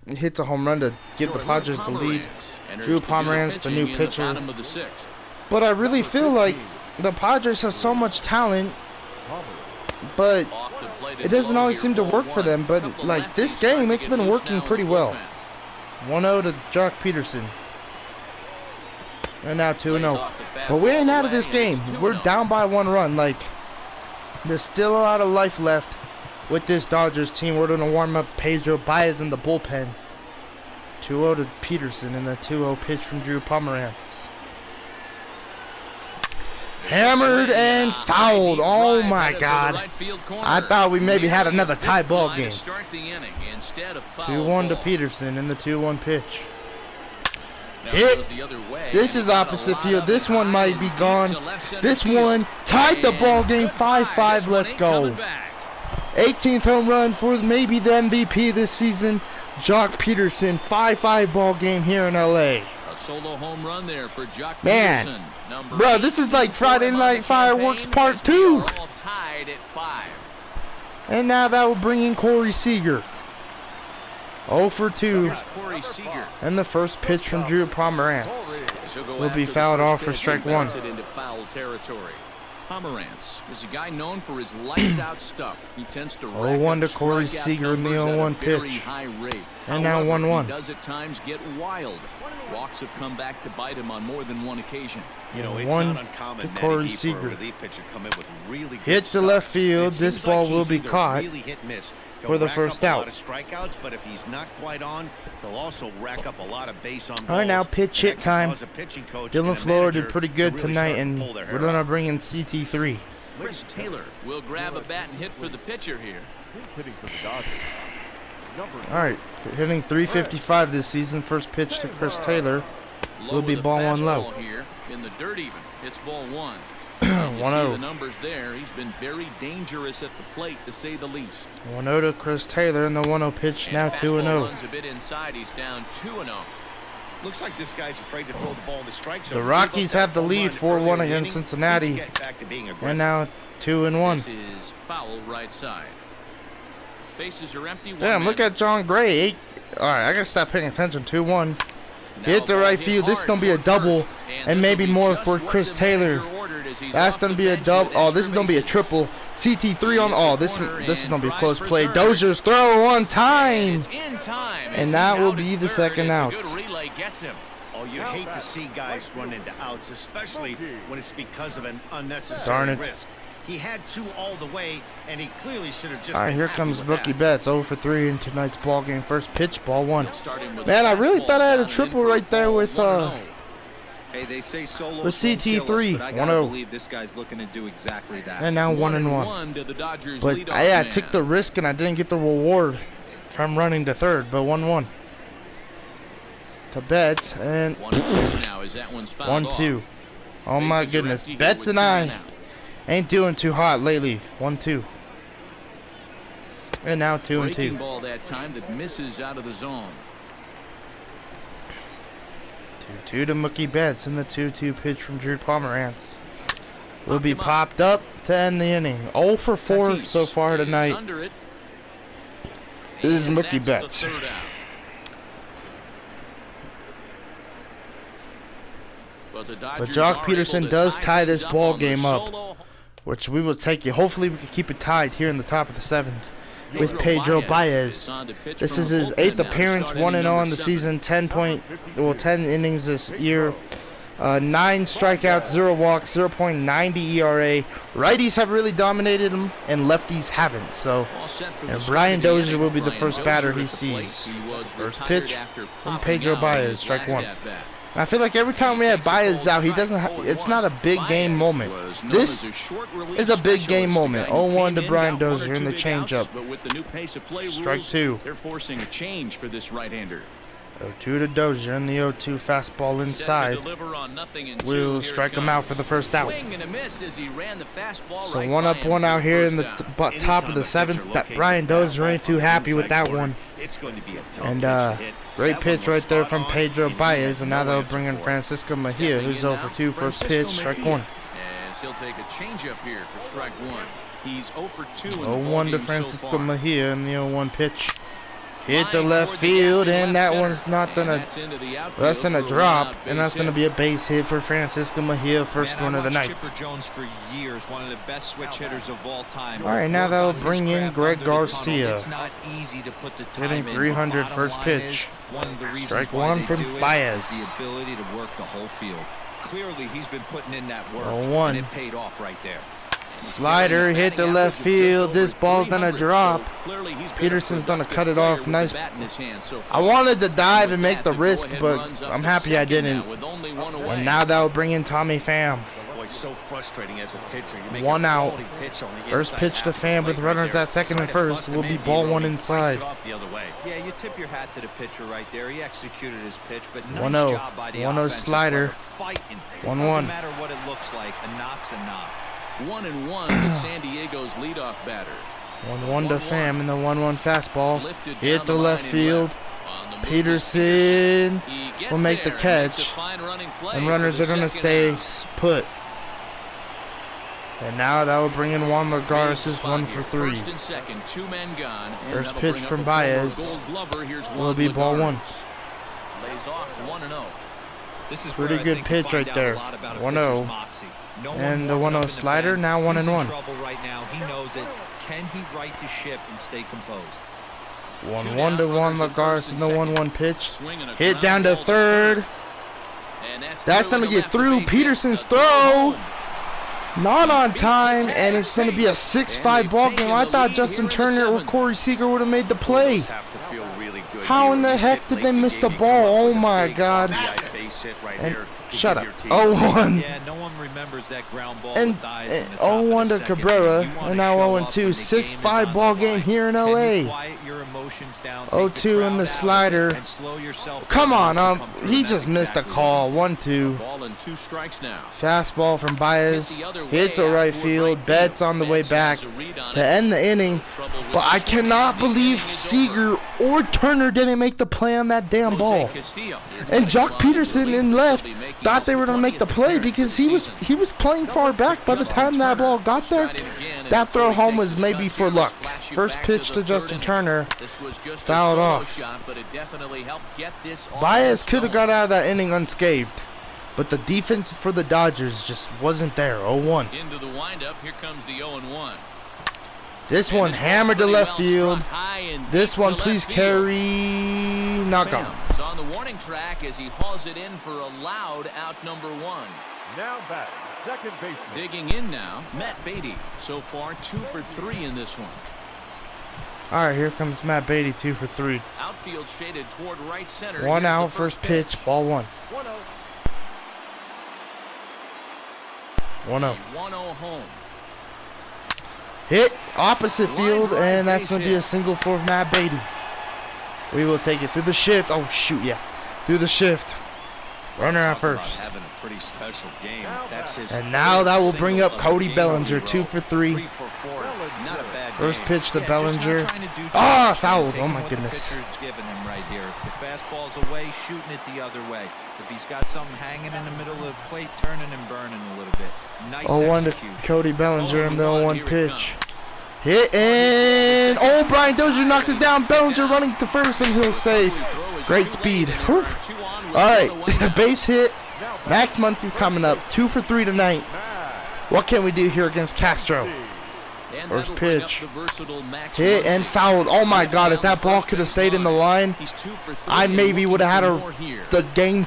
hits a home run to give the Padres the lead. Drew Pomeranz, the new pitcher. But I really feel like the Padres have so much talent, but it doesn't always seem to work for them. But like this game, it's been working pretty well. 1-0 to Jock Peterson. And now 2-0. But we ain't out of this game. We're down by 1 run. Like, there's still a lot of life left with this Dodgers team. We're going to warm up Pedro Baez in the bullpen. 2-0 to Peterson, and the 2-0 pitch from Drew Pomeranz. Hammered and fouled. Oh my God. I thought we maybe had another tie ball game. 2-1 to Peterson in the 2-1 pitch. Hit. This is opposite field. This one might be gone. This one tied the ball game. 5-5. Let's go. 18th home run for maybe the MVP this season. Jock Peterson. 5-5 ball game here in LA. A solo home run there for Jock Peterson. Bro, this is like Friday Night Fireworks Part 2. And now that will bring in Corey Seager. 0 for 2. And the first pitch from Drew Pomeranz will be fouled off for strike 1. Pomeranz is a guy known for his lights-out stuff. He tends to 0-1 to Corey Seager in the 0-1 pitch. And now 1-1. He does at times get wild. Walks have come back to bite him on more than one occasion. You know, it's not uncommon to Corey Seager. for a relief pitcher come in with really good hits to left field. This ball will be caught for the first out. Strikeouts, but if he's not quite on, they'll also rack up a lot of base on balls. All right, now pitch hit time. Dylan Fleur did pretty good tonight, and we're going to bring in CT3. Chris Taylor will grab a bat and hit for the pitcher here. All right, hitting .355 this season. First pitch to Chris Taylor will be ball 1 low. Here in the dirt even. It's ball 1. 1-0. The numbers there. He's been very dangerous at the plate, to say the least. 1-0 to Chris Taylor in the 1-0 pitch. Now 2-0. Runs a bit inside. He's down 2-0. Looks like this guy's afraid to throw the ball in the strike zone. The Rockies have the lead 4-1 against Cincinnati. And now 2-1. This is foul right side. Bases are empty. Damn, look at John Gray. All right, I gotta stop paying attention. 2-1. Hit the right field. This is gonna be a double, and maybe more for Chris Taylor. That's gonna be a double. Oh, this is gonna be a triple. CT3 on. Oh, this is gonna be a close play. Dozier's throw on time, and that will be the second out. Oh, you hate to see guys run into outs, especially when it's because of an unnecessary risk. He had 2 all the way, and he clearly should have just. All right, here comes Mookie Betts, 0 for 3 in tonight's ball game. First pitch, ball 1. Man, I really thought I had a triple right there with Hey, they say solo with CT3. 1-0. Believe this guy's looking to do exactly that. And now 1-1. But I took the risk and I didn't get the reward from running to third. But 1-1 to Betts, and 1-2. Oh my goodness, Betts and I ain't doing too hot lately. 1-2. And now 2-2. Ball that time that misses out of the zone. 2-2 to Mookie Betts, and the 2-2 pitch from Drew Pomeranz will be popped up to end the inning. 0 for 4 so far tonight. This is Mookie Betts. But Jock Peterson does tie this ball game up, which we will take it. Hopefully we can keep it tied here in the top of the 7th with Pedro Baez. This is his 8th appearance, 1-0 in the season, 10 innings this year. 9 strikeouts, 0 walks, 0.90 ERA. Righties have really dominated him, and lefties haven't. So, and Brian Dozier will be the first batter he sees. First pitch from Pedro Baez, strike 1. I feel like every time we have Baez out, he doesn't. It's not a big game moment. This is a big game moment. 0-1 to Brian Dozier in the changeup. Strike 2. They're forcing a change for this right-hander. 0-2 to Dozier in the 0-2 fastball inside. We'll strike him out for the first out. So 1 up, 1 out here in the top of the 7th. That Brian Dozier ain't too happy with that one. And great pitch right there from Pedro Baez, and now they'll bring in Francisco Mejia, who's 0-2. First pitch, strike 1. As he'll take a changeup here for strike 1. He's 0-2. 0-1 to Francisco Mejia in the 0-1 pitch. Hit the left field, and that one's not gonna. That's gonna drop, and that's gonna be a base hit for Francisco Mejia, first one of the night. All right, now they'll bring in Greg Garcia. Hitting 300, first pitch. Strike 1 from Baez. Clearly, he's been putting in that work, 0-1. and it paid off right there. Slider hit the left field. This ball's gonna drop. Peterson's gonna cut it off. Nice. I wanted to dive and make the risk, but I'm happy I didn't. And now that'll bring in Tommy Pham. So frustrating as a pitcher. 1 out. First pitch to Pham with runners at second and first. Will be ball 1 inside. Yeah, you tip your hat to the pitcher right there. He executed his pitch, but nice 1-0. job by the 1-0 slider. 1-1. Doesn't matter what it looks like. A knock's a knock. 1-1 to San Diego's leadoff batter. 1-1 to Pham in the 1-1 fastball. Hit the left field. Peterson will make the catch. And runners are going to stay put. And now that will bring in Juan Lagares, who's 1 for 3. First pitch from Baez will be ball 1. Lays off 1-0. This is pretty good pitch right there. 1-0. And the 1-0 slider, now 1-1. Right now. He knows it. Can he right the ship and stay composed? 1-1 to Juan Lagares in the 1-1 pitch. Hit down to third. That's going to get through. Peterson's throw. Not on time, and it's going to be a 6-5 ball game. I thought Justin Turner or Corey Seager would have made the play. How in the heck did they miss the ball? Oh my God. And shut up. 0-1. Yeah, no one remembers that ground ball. And 0-1 to Cabrera, and now 0-2. 6-5 ball game here in LA. 0-2 in the slider. Come on, he just missed a call. 1-2. Ball and 2 strikes now. Fastball from Baez. Hit the right field. Betts on the way back to end the inning. But I cannot believe Seager or Turner didn't make the play on that damn ball. And Jock Peterson in left thought they were going to make the play because he was playing far back by the time that ball got there. That throw home was maybe for luck. First pitch to Justin Turner, fouled off. Baez could have got out of that inning unscathed, but the defense for the Dodgers just wasn't there. 0-1. Into the windup, here comes the 0-1. This one hammered to left field. This one, please carry. Knock out. On the warning track as he hauls it in for a loud out number 1. Now back, second base. Digging in now, Matt Beatty. So far 2 for 3 in this one. All right, here comes Matt Beatty, 2 for 3. Outfield shaded toward right center. 1 out, first pitch, ball 1. 1-0. 1-0 home. Hit opposite field, and that's going to be a single for Matt Beatty. We will take it through the shift. Oh, shoot, yeah. Through the shift. Runner at first. Having a pretty special game. That's his and now that will bring up Cody Bellinger, 2 for 3. Not a bad First game. pitch to Bellinger. Ah, fouled. Oh, my goodness. Giving him right here. If the fastball's away, shooting it the other way. If he's got something hanging in the middle of the plate, turning and burning a little bit. Nice 0-1 to execution. Cody Bellinger in the 0-1 pitch. Hit and Brian Dozier knocks it down. Bellinger running to first and he'll save. Great speed. Whew. All right, base hit. Max Muncy's coming up. 2 for 3 tonight. What can we do here against Castro? First pitch. Hit and fouled. Oh my God! If that ball could have stayed in the line, I maybe would have had the game,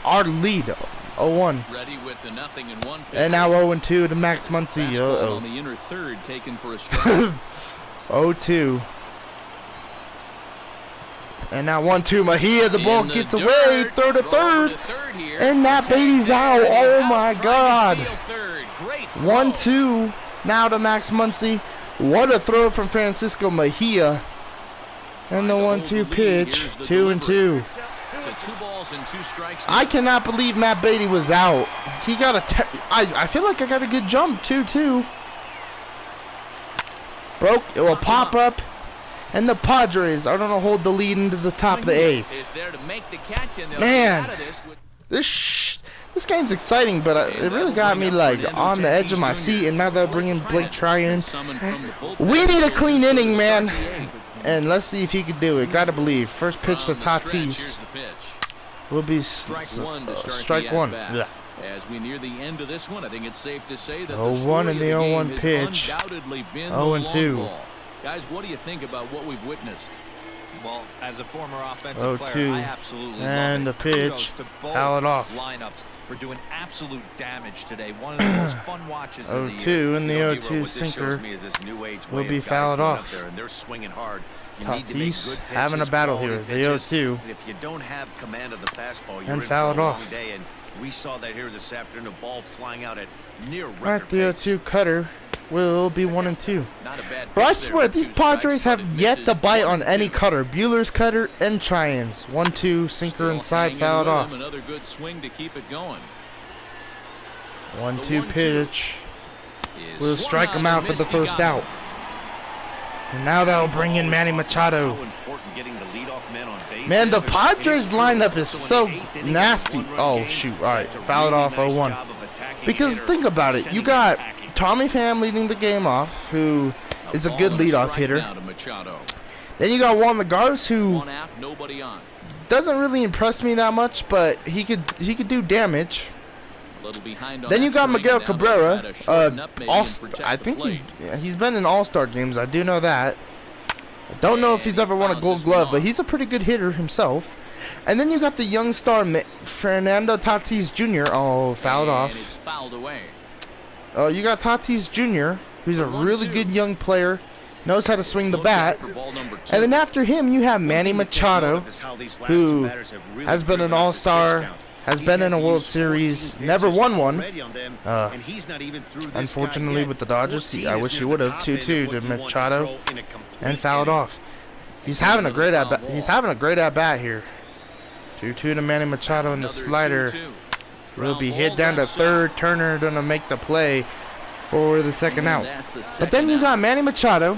our lead. 0-1. Ready with the 0-1 pitch. And now 0-2 to Max Muncy. Fastball on the inner third, taken for a strike. 0-2. And now 1-2 Mejia. The ball gets away. Throw to third. And Matt Beatty's out. Oh my God. 1-2 now to Max Muncy. What a throw from Francisco Mejia. And the 1-2 pitch. 2-2. I cannot believe Matt Beatty was out. He got a. I feel like I got a good jump. 2-2. Broke. It will pop up. And the Padres are going to hold the lead into the top of the 8th. Man, this game's exciting, but it really got me like on the edge of my seat. And now they're bringing Blake Tryon. We need a clean inning, man. And let's see if he can do it. Gotta believe. First pitch to Tatis will be strike one. Yeah. As we near the end of this one, I think it's safe to say that 0-1 in the 0-1 pitch. 0-2. Guys, what do you think about what we've witnessed? Well, as a former offensive player, 0-2. I absolutely And love the it. pitch. Foul it off. Lineups for doing absolute damage today. One of the most fun watches of the 0-2 year. in the 0-2 sinker will be fouled off. Tatis having a battle here. The 0-2. If you don't have command of the fastball, and fouled off. And we saw that here this afternoon. A ball flying out at near record Alright, the 0-2 cutter will be 1-2. But I swear, these Padres have yet to bite on any cutter. Buehler's cutter and Tryon's. 1-2 sinker inside, fouled off. Another good swing to keep it going. 1-2 pitch. We'll strike him out for the first out. And now that'll bring in Manny Machado. Man, the Padres lineup is so nasty. Oh, shoot. All right, foul it off 0-1. Because think about it. You got Tommy Pham leading the game off, who is a good leadoff hitter. Then you got Juan Lagares, who doesn't really impress me that much, but he could do damage. Then you got Miguel Cabrera. I think he's been in All-Star games. I do know that. I don't know if he's ever won a Gold Glove, but he's a pretty good hitter himself. And then you got the young star Fernando Tatis Jr. Oh, fouled off. You got Tatis Jr., who's a really good young player, knows how to swing the bat. And then after him, you have Manny Machado, who has been an All-Star, has been in a World Series, never won one. Unfortunately, with the Dodgers, I wish he would have. 2-2 to Machado, and fouled off. He's having a great at-bat. He's having a great at-bat here. 2-2 to Manny Machado, and the slider will be hit down to third. Turner gonna make the play for the second out. But then you got Manny Machado,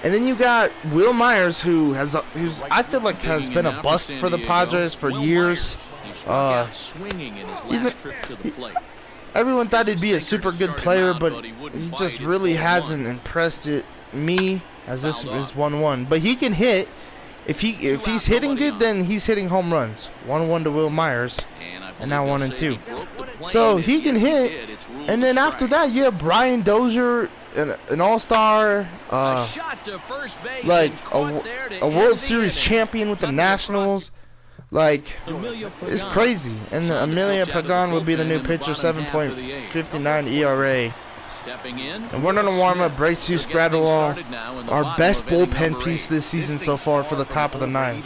and then you got Will Myers, who's I feel like has been a bust for the Padres for years. Everyone thought he'd be a super good player, but he just really hasn't impressed me, as this is 1-1. But he can hit. If he's hitting good, then he's hitting home runs. 1-1 to Will Myers, and now 1-2. So he can hit. And then after that, you have Brian Dozier, an All-Star, like a World Series champion with the Nationals. Like, it's crazy. And Emilio Pagan will be the new pitcher, 7.59 ERA. And we're going to warm up Jesus Gradwell, our best bullpen piece this season so far, for the top of the 9th.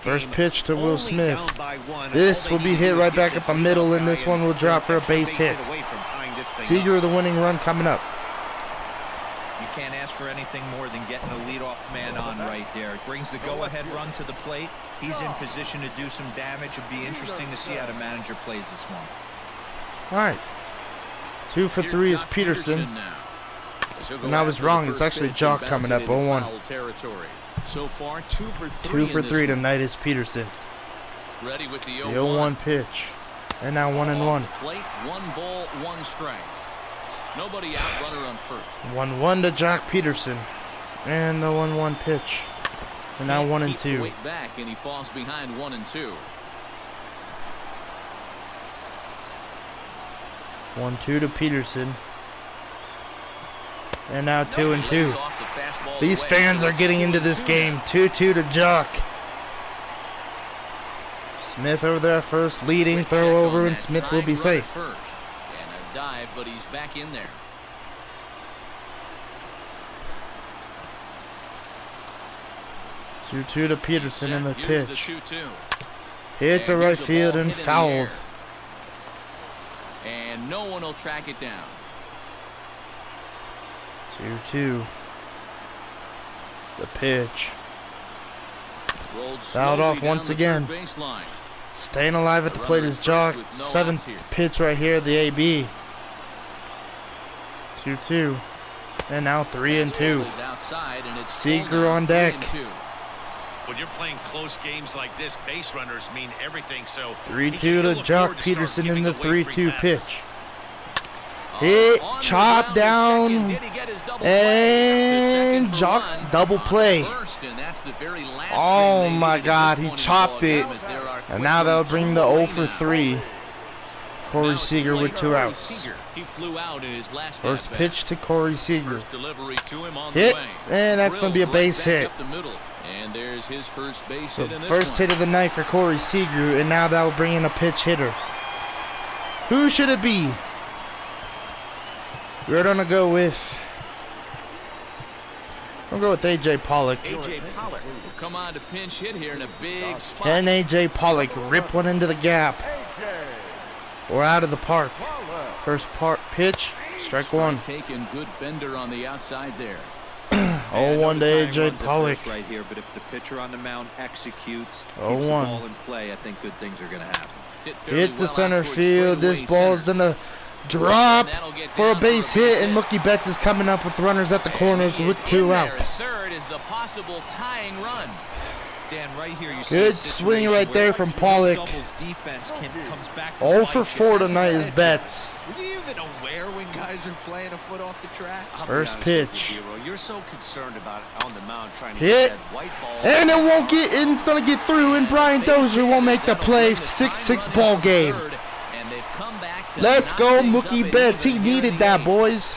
First pitch to Will Smith. This will be hit right back up the middle, and this one will drop for a base hit. Seager, the winning run coming up. You can't ask for anything more than getting a leadoff man on right there. It brings the go-ahead run to the plate. He's in position to do some damage. It'll be interesting to see how the manager plays this one. All right. 2 for 3 is Peterson. And I was wrong. It's actually Jock coming up. 0-1. So far, 2 for 3. 2 for 3 tonight is Peterson. Ready with the 0-1 pitch. And now 1-1. Plate, 1 ball, 1 strike. Nobody out, runner on first. 1-1 to Jock Peterson. And the 1-1 pitch. And now 1-2. Weight back, and he falls behind 1-2. 1-2 to Peterson. And now 2-2. These fans are getting into this game. 2-2 to Jock. Smith over there first, leading, throw over, and Smith will be safe. First. And a dive, but he's back in there. 2-2 to Peterson in the Here's pitch. The Hit to right field and fouled. And no one will track it down. 2-2. The pitch. Rolled Fouled off slowly once down the again. third baseline. Staying alive at the plate is Jock. with no outs Seventh here. pitch right here, the AB. 2-2. And now 3-2. Fastball is outside, and it's Seager full now, on deck. 3-2. When you're playing close games like this, base runners mean everything. So 3-2 you'll to look Jock forward to start Peterson in giving the away free 3-2 passes. pitch. On Hit, the chop ground to down, second. Did he get his double play? and To second for Jock one. double On play. first, and that's the very last Oh thing they my needed at God, this he point in the chopped it. ballgame, as there are And now quickly they'll bring the 0 2 away for now. 3. Corey Now Seager with 2 Corey outs. Seager. He flew out in his last First at-bat. pitch to Corey Seager. First delivery to him on Hit, the way. and that's going to be a Drilled base right hit. back up the middle. And there's his first base So hit in this first one. hit of the night for Corey Seager, and now that will bring in a pitch hitter. Who should it be? We're gonna go with AJ Pollock. A.J. Pollock will come on to pinch hit here in a big spot. Can AJ Pollock rip one into the gap or out of the park? First pitch, strike one. Taking good bender on the outside there. 0-1 to AJ Pollock. Right here, but if the pitcher on the mound executes, keeps 0-1. the ball in play, I think good things are going to happen. Hit the center field. This ball's gonna drop for a base hit, and Mookie Betts is coming up with runners at the corners with 2 outs. Third is the possible tying run. Dan, right here you see Good a swing situation right there where from Pollock. doubles defense comes back to 0 for bite you. 4 That's tonight an is edge. Betts. Were you even aware when guys are playing a foot off the track? I'll be First honest with you, pitch. Hero. You're so concerned about it on the mound trying to Hit, get that white ball. and it won't get in. It's gonna get through, and Brian Dozier won't make the play. 6-6 ball game. And they've come back to Let's knock go, things up Mookie and Betts. He even here in needed the that, eighth. boys.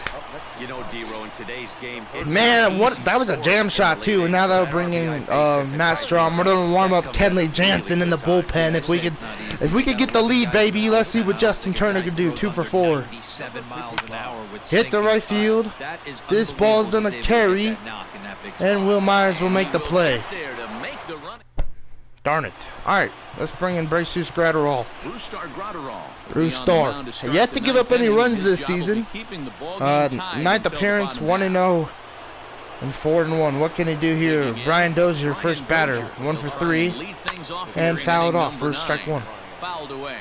You know, D-Row, in today's game, it's Man, an what? easy That was a score jam in shot the too, late and now innings. they'll That bring in RBI base hit to Matt tie Strom. things We're gonna warm up That comes at a Kenley Jansen in the really good bullpen. time. If we could get the lead, baby. Let's see what Justin Turner could do. 2 for 4. 97 miles an hour with Hit the right sinking field. power. That is This ball's gonna unbelievable. He's able to carry, get that knock in that big and spot. Will Myers will make the Go play. back there to make the run. Darn it. All right, let's bring in Braceus Gratterall. Brustar Gratterall. Brustar. Yet to give up any runs this season. Ninth appearance, 1-0 and 4-1. What can he do here? Brian Dozier, first batter, 1 for 3, and fouled off. First strike 1. Fouled away.